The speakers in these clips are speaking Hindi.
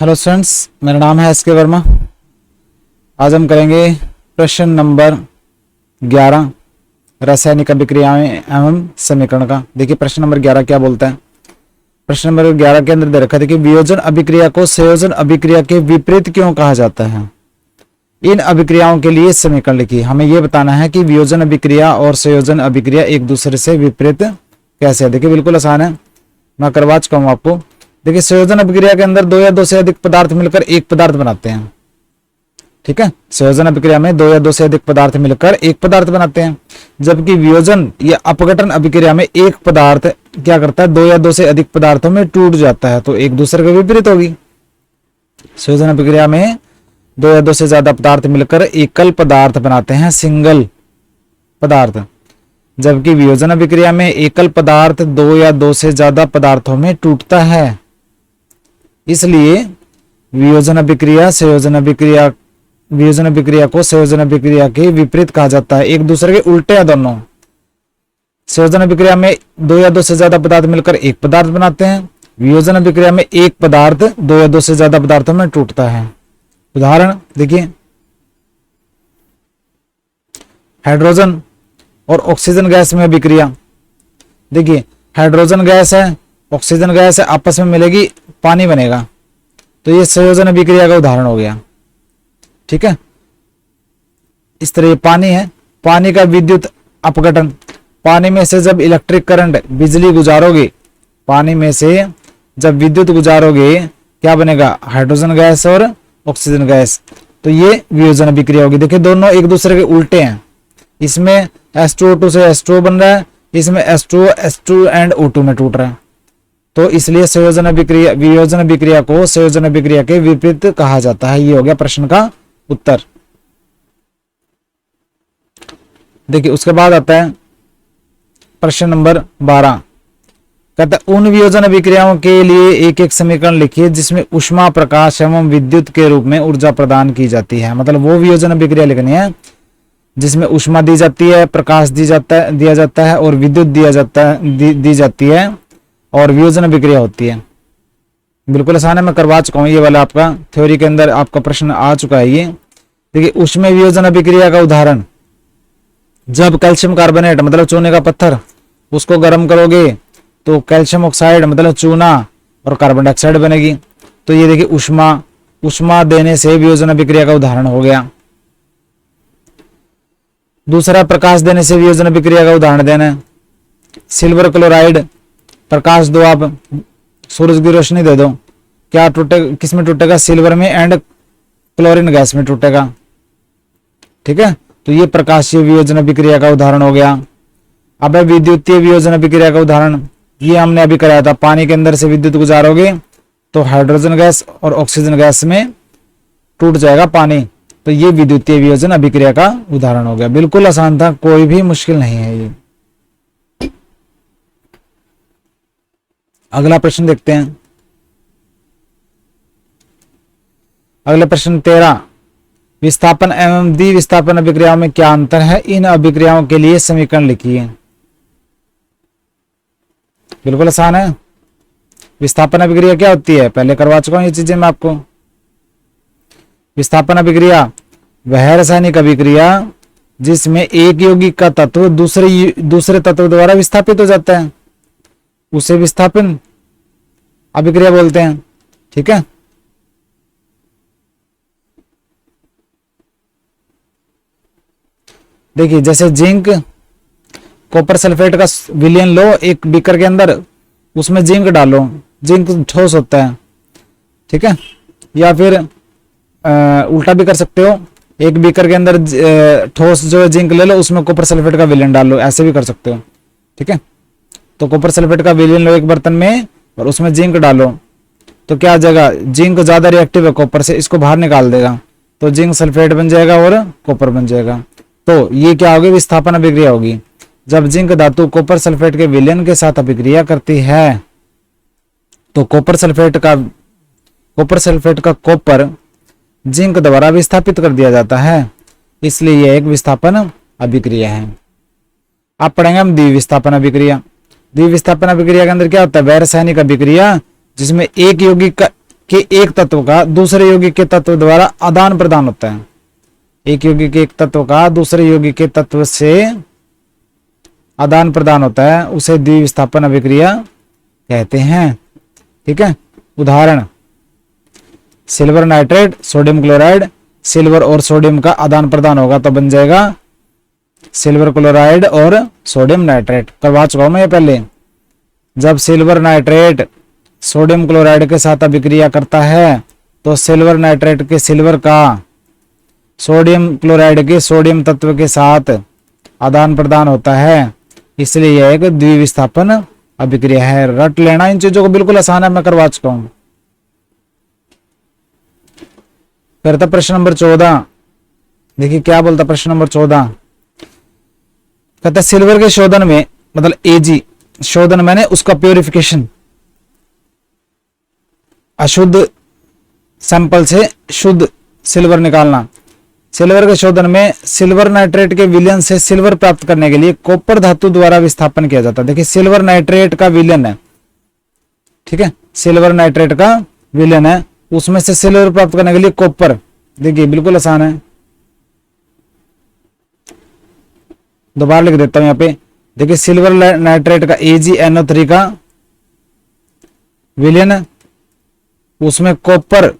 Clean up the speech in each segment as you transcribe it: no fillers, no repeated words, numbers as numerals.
हेलो स्टूडेंट्स, मेरा नाम है एस के वर्मा। आज हम करेंगे प्रश्न नंबर 11 रासायनिक अभिक्रियाएं एवं समीकरण का। देखिए प्रश्न नंबर 11 क्या बोलता है। प्रश्न नंबर 11 के अंदर दे रखा है कि वियोजन अभिक्रिया को संयोजन अभिक्रिया के विपरीत क्यों कहा जाता है। इन अभिक्रियाओं के लिए समीकरण लिखिए। हमें यह बताना है कि वियोजन अभिक्रिया और संयोजन अभिक्रिया एक दूसरे से विपरीत कैसे है। देखिए बिल्कुल आसान है, मैं करवा चुका हूं आपको। देखिए संयोजन अभिक्रिया के अंदर दो या दो से अधिक पदार्थ मिलकर एक पदार्थ बनाते हैं। ठीक है, संयोजन अभिक्रिया में दो या दो से अधिक पदार्थ मिलकर एक पदार्थ बनाते हैं, जबकि वियोजन या अपघटन अभिक्रिया में एक पदार्थ क्या करता है, दो या दो से अधिक पदार्थों में टूट जाता है, तो एक दूसरे के विपरीत होगी। संयोजन अभिक्रिया में दो या दो से ज्यादा पदार्थ मिलकर एकल पदार्थ बनाते हैं, सिंगल पदार्थ, जबकि वियोजन अभिक्रिया में एकल पदार्थ दो या दो से ज्यादा पदार्थों में टूटता है। इसलिए वियोजन अभिक्रिया को संयोजन अभिक्रिया के विपरीत कहा जाता है। एक दूसरे के उल्टे हैं दोनों। संयोजन अभिक्रिया में दो या दो से ज्यादा पदार्थ मिलकर एक पदार्थ बनाते हैं, वियोजन अभिक्रिया में एक पदार्थ दो या दो से ज्यादा पदार्थों में टूटता है। उदाहरण देखिए, हाइड्रोजन और ऑक्सीजन गैस में अभिक्रिया। देखिए हाइड्रोजन गैस है, ऑक्सीजन गैस है, आपस में मिलेगी, पानी बनेगा, तो ये संयोजन अभिक्रिया का उदाहरण हो गया। ठीक है, इस तरह ये पानी है, पानी का विद्युत अपघटन। पानी में से जब इलेक्ट्रिक करंट, बिजली गुजारोगे, पानी में से जब विद्युत गुजारोगे क्या बनेगा, हाइड्रोजन गैस और ऑक्सीजन गैस, तो ये वियोजन अभिक्रिया होगी। देखिए दोनों एक दूसरे के उल्टे हैं। इसमें H2O2 से H2O बन रहा है, इसमें H2O एंड O2 में टूट रहा है, तो इसलिए संयोजन अभिक्रिया वियोजन अभिक्रिया को संयोजन अभिक्रिया के विपरीत कहा जाता है। ये हो गया प्रश्न का उत्तर। देखिए उसके बाद आता है प्रश्न नंबर 12। कहता है उन वियोजन अभिक्रियाओं के लिए एक एक समीकरण लिखिए जिसमें ऊष्मा, प्रकाश एवं विद्युत के रूप में ऊर्जा प्रदान की जाती है। मतलब वो वियोजन अभिक्रिया लिखनी है जिसमें ऊष्मा दी जाती है, प्रकाश दिया जाता है और विद्युत दी जाती है और वियोजन अभिक्रिया होती है। बिल्कुल आसान है, मैं करवा चुका हूं। ये वाला आपका थ्योरी के अंदर आपका प्रश्न आ चुका है। ये देखिए ऊष्मीय वियोजन अभिक्रिया का उदाहरण, जब कैल्शियम कार्बोनेट मतलब चूने का पत्थर, उसको गर्म करोगे तो कैल्शियम ऑक्साइड मतलब चूना और कार्बन डाइऑक्साइड बनेगी। तो ये देखिए ऊष्मा देने से वियोजन अभिक्रिया का उदाहरण हो गया। दूसरा, प्रकाश देने से वियोजन अभिक्रिया का उदाहरण देना है। सिल्वर क्लोराइड, प्रकाश दो, आप सूरज की रोशनी दे दो, क्या टूटेगा, किसमें टूटेगा, सिल्वर में एंड क्लोरीन गैस में टूटेगा। ठीक है, तो ये प्रकाशीय वियोजन अभिक्रिया का उदाहरण हो गया। अब विद्युतीय वियोजन अभिक्रिया का उदाहरण, ये हमने अभी कराया था। पानी के अंदर से विद्युत गुजारोगे तो हाइड्रोजन गैस और ऑक्सीजन गैस में टूट जाएगा पानी, तो ये विद्युतीय वियोजन अभिक्रिया का उदाहरण हो गया। बिल्कुल आसान था, कोई भी मुश्किल नहीं है ये। अगला प्रश्न देखते हैं। अगला प्रश्न 13, विस्थापन एवं द्विविस्थापन अभिक्रियाओं में क्या अंतर है, इन अभिक्रियाओं के लिए समीकरण लिखिए। बिल्कुल आसान है। विस्थापन अभिक्रिया क्या होती है, पहले करवा चुका हूं ये चीजें मैं आपको। विस्थापन अभिक्रिया वह रासायनिक अभिक्रिया जिसमें एक यौगिक का तत्व दूसरे तत्व द्वारा विस्थापित हो जाता है, उसे विस्थापन अभिक्रिया बोलते हैं। ठीक है, देखिए जैसे जिंक, कॉपर सल्फेट का विलयन लो एक बीकर के अंदर, उसमें जिंक डालो, जिंक ठोस होता है। ठीक है, या फिर उल्टा भी कर सकते हो, एक बीकर के अंदर ठोस जो है जिंक ले लो, उसमें कॉपर सल्फेट का विलयन डाल लो, ऐसे भी कर सकते हो। ठीक है, तो कॉपर सल्फेट का विलयन लो एक बर्तन में और उसमें जिंक डालो, तो क्या आ जाएगा, जिंक ज्यादा रिएक्टिव है कॉपर से, इसको बाहर निकाल देगा, तो जिंक सल्फेट बन जाएगा और कॉपर बन जाएगा। तो ये क्या होगी, विस्थापन अभिक्रिया होगी। जब जिंक धातु कॉपर सल्फेट के विलयन के साथ अभिक्रिया करती है तो कॉपर सल्फेट का कॉपर जिंक द्वारा विस्थापित कर दिया जाता है, इसलिए यह एक विस्थापन अभिक्रिया है। आप पढ़ेंगे हम द्विविस्थापन अभिक्रिया। द्विविस्थापन अभिक्रिया के अंदर क्या होता है, वह रासायनिक अभिक्रिया जिसमें एक यौगिक का के एक तत्व का दूसरे यौगिक के तत्व द्वारा आदान प्रदान होता है। एक यौगिक के एक तत्व का दूसरे यौगिक के तत्व से आदान प्रदान होता है, उसे द्विविस्थापन अभिक्रिया कहते हैं। ठीक है, उदाहरण silver nitrate sodium chloride, silver और सोडियम का आदान प्रदान होगा तो बन जाएगा सिल्वर क्लोराइड और सोडियम नाइट्रेट। करवा चुका हूं मैं ये पहले। जब सिल्वर नाइट्रेट सोडियम क्लोराइड के साथ अभिक्रिया करता है तो सिल्वर नाइट्रेट के सिल्वर का सोडियम क्लोराइड के सोडियम तत्व के साथ आदान प्रदान होता है, इसलिए यह एक द्विविस्थापन अभिक्रिया है। रट लेना इन चीजों को, बिल्कुल आसान है, मैं करवा चुका हूं। फिर था प्रश्न नंबर 14। देखिए क्या बोलता प्रश्न नंबर 14। कहता सिल्वर के शोधन में, मतलब एजी शोधन मैंने उसका प्योरिफिकेशन, अशुद्ध सैंपल से शुद्ध सिल्वर निकालना। सिल्वर के शोधन में सिल्वर नाइट्रेट के विलयन से सिल्वर प्राप्त करने के लिए कॉपर धातु द्वारा विस्थापन किया जाता है। देखिए सिल्वर नाइट्रेट का विलयन है, ठीक है, सिल्वर नाइट्रेट का विलयन है, उसमें से सिल्वर प्राप्त करने के लिए कॉपर, देखिए बिल्कुल आसान है। दोबारा लिख देता हूं यहां पे। देखिए सिल्वर नाइट्रेट का AgNO3 का विलयन है, उसमें कॉपर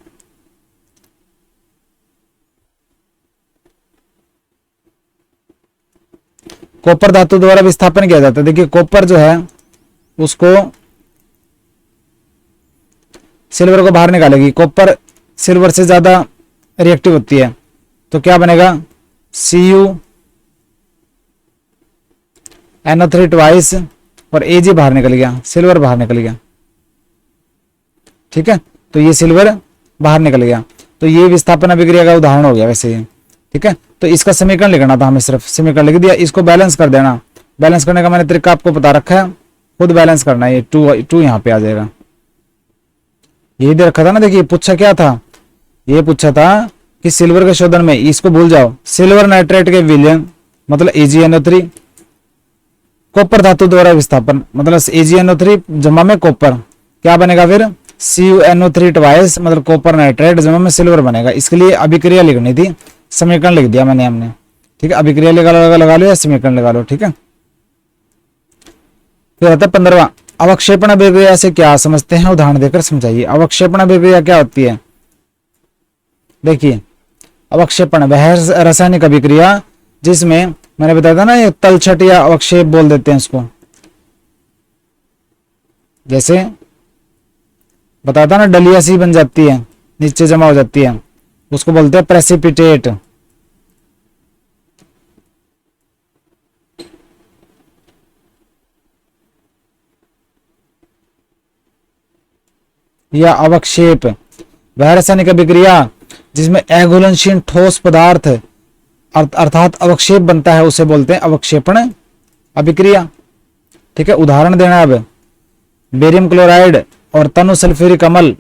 धातु द्वारा विस्थापन किया जाता है। देखिए कॉपर जो है उसको सिल्वर को बाहर निकालेगी, कॉपर सिल्वर से ज्यादा रिएक्टिव होती है, तो क्या बनेगा CuNO3 ट्वाइस और Ag बाहर निकल गया, सिल्वर बाहर निकल गया। ठीक है, तो ये सिल्वर बाहर निकल गया, तो ये विस्थापन अभिक्रिया का उदाहरण हो गया वैसे ही। ठीक है, तो इसका समीकरण लिखना था हमें, सिर्फ समीकरण लिख दिया। इसको बैलेंस कर देना, बैलेंस करने का मैंने तरीका आपको बता रखा है, खुद बैलेंस करना है। ये टू यहाँ पे आ जाएगा, ये दे रखा था ना। देखिए पूछा क्या था, ये पूछा था कि सिल्वर के शोधन में, इसको भूल जाओ, सिल्वर नाइट्रेट के विलयन मतलब AgNO3, कॉपर धातु द्वारा विस्थापन मतलब AgNO3 जमा में कॉपर, क्या बनेगा फिर CuNO3 ट्वाइस मतलब कॉपर नाइट्रेट जमा में सिल्वर बनेगा। इसके लिए अभिक्रिया लिखनी थी, समीकरण लिख दिया मैंने हमने। ठीक है, अभिक्रिया लगा लो या समीकरण लगा लो। ठीक है, फिर आता है 15वां, अवक्षेपण अभिक्रिया से क्या समझते हैं, उदाहरण देकर समझाइए। अवक्षेपण अभिक्रिया क्या होती है? देखिए अवक्षेपण वह रासायनिक अभिक्रिया जिसमें मैंने बताया था ना, ये तलछट या अवक्षेप बोल देते हैं इसको, जैसे बताया था ना डलिया सी बन जाती है, नीचे जमा हो जाती है, उसको बोलते हैं प्रेसिपिटेट। या अवक्षेप वह रासायनिक अभिक्रिया जिसमें अघुलनशील ठोस पदार्थ अर्थात अवक्षेप बनता है, उसे बोलते हैं अवक्षेपण अभिक्रिया। ठीक है, उदाहरण देना अब, बेरियम क्लोराइड और तनु सल्फ्यूरिक अम्ल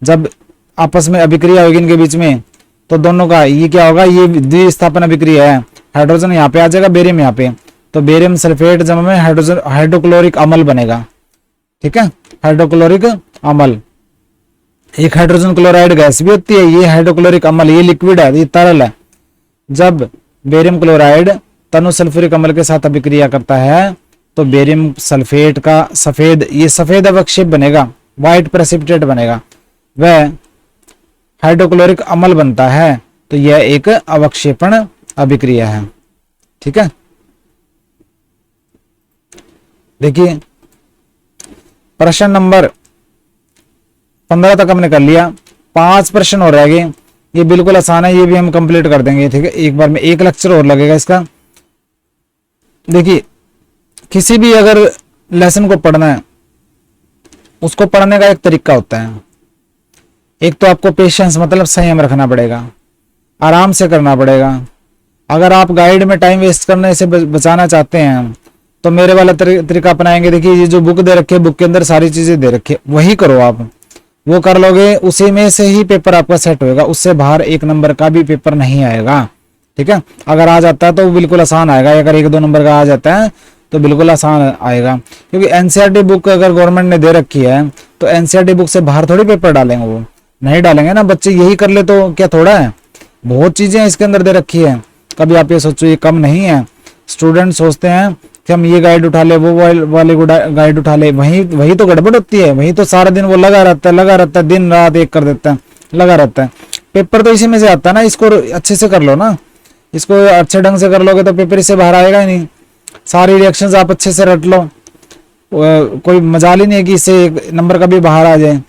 जब आपस में अभिक्रिया होगी इनके बीच में, तो दोनों का ये क्या होगा, ये द्विस्थापन अभिक्रिया है। हाइड्रोजन यहाँ पे आ जाएगा, बेरियम यहाँ पे, तो बेरियम सल्फेट जमा में हाइड्रोक्लोरिक अम्ल बनेगा। ठीक है, हाइड्रोक्लोरिक अम्ल। एक हाइड्रोजन क्लोराइड गैस भी होती है, ये हाइड्रोक्लोरिक अम्ल, ये लिक्विड है, ये तरल है। जब बेरियम क्लोराइड तनु सल्फ्यूरिक अम्ल के साथ अभिक्रिया करता है तो बेरियम सल्फेट का सफेद अवक्षेप बनेगा, व्हाइट प्रेसिपिटेट बनेगा, वह हाइड्रोक्लोरिक अम्ल बनता है, तो यह एक अवक्षेपण अभिक्रिया है। ठीक है, देखिए प्रश्न नंबर 15 तक हमने कर लिया, 5 प्रश्न और रह गए, ये बिल्कुल आसान है, ये भी हम कंप्लीट कर देंगे। ठीक है, एक बार में एक लेक्चर और लगेगा इसका। देखिए किसी भी अगर लेसन को पढ़ना है, उसको पढ़ने का एक तरीका होता है। एक तो आपको पेशेंस मतलब संयम रखना पड़ेगा, आराम से करना पड़ेगा। अगर आप गाइड में टाइम वेस्ट करने से बचाना चाहते हैं तो मेरे वाला तरीका अपनाएंगे। देखिए ये जो बुक दे रखे, बुक के अंदर सारी चीजें दे रखी, वही करो आप, वो कर लोगे, उसी में से ही पेपर आपका सेट होएगा, उससे बाहर 1 नंबर का भी पेपर नहीं आएगा। ठीक है, अगर आ जाता है तो बिल्कुल आसान आएगा, अगर 1-2 नंबर का आ जाता है तो बिल्कुल आसान आएगा, क्योंकि एनसीईआरटी बुक अगर गवर्नमेंट ने दे रखी है तो एनसीईआरटी बुक से बाहर थोड़ी पेपर डालेंगे, वो नहीं डालेंगे ना। बच्चे यही कर ले तो क्या थोड़ा है, बहुत चीजें इसके अंदर दे रखी है। कभी आप ये सोचो ये कम नहीं है। स्टूडेंट सोचते हैं कि हम ये गाइड उठा ले, वो वाले गाइड उठा ले, वही तो गड़बड़ होती है। वही तो सारा दिन वो लगा रहता है, दिन रात एक कर देता है, लगा रहता है। पेपर तो इसी में से आता है ना, इसको अच्छे से कर लो ना, इसको अच्छे ढंग से कर लोगे तो पेपर इससे बाहर आएगा ही नहीं। सारी रिएक्शंस आप अच्छे से रट लो, कोई मजाल ही नहीं है कि इससे एक नंबर का भी बाहर आ जाए।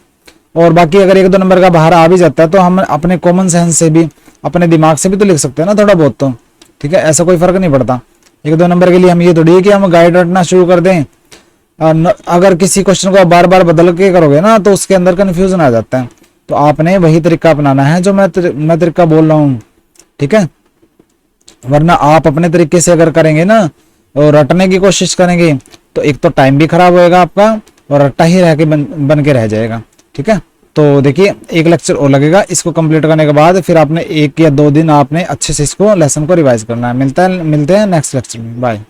और बाकी अगर एक दो नंबर का बाहर आ भी जाता है तो हम अपने कॉमन सेंस से भी, अपने दिमाग से भी तो लिख सकते हैं ना थोड़ा बहुत तो, ठीक है। ऐसा कोई फर्क नहीं पड़ता। एक दो नंबर के लिए हम ये थोड़ी है कि हम गाइड रटना शुरू कर दें। अगर किसी क्वेश्चन को आप बार बार बदल के करोगे ना तो उसके अंदर कंफ्यूजन आ जाता है। तो आपने वही तरीका अपनाना है जो मैं तरीका बोल रहा हूँ, ठीक है। वरना आप अपने तरीके से अगर करेंगे ना और रटने की कोशिश करेंगे तो एक तो टाइम भी खराब होएगा आपका और रट्टा ही रह के बन के रह जाएगा, ठीक है। तो देखिए एक लेक्चर और लगेगा, इसको कंप्लीट करने के बाद फिर आपने 1 या 2 दिन आपने अच्छे से इसको लेसन को रिवाइज करना है। मिलते हैं नेक्स्ट लेक्चर में। बाय।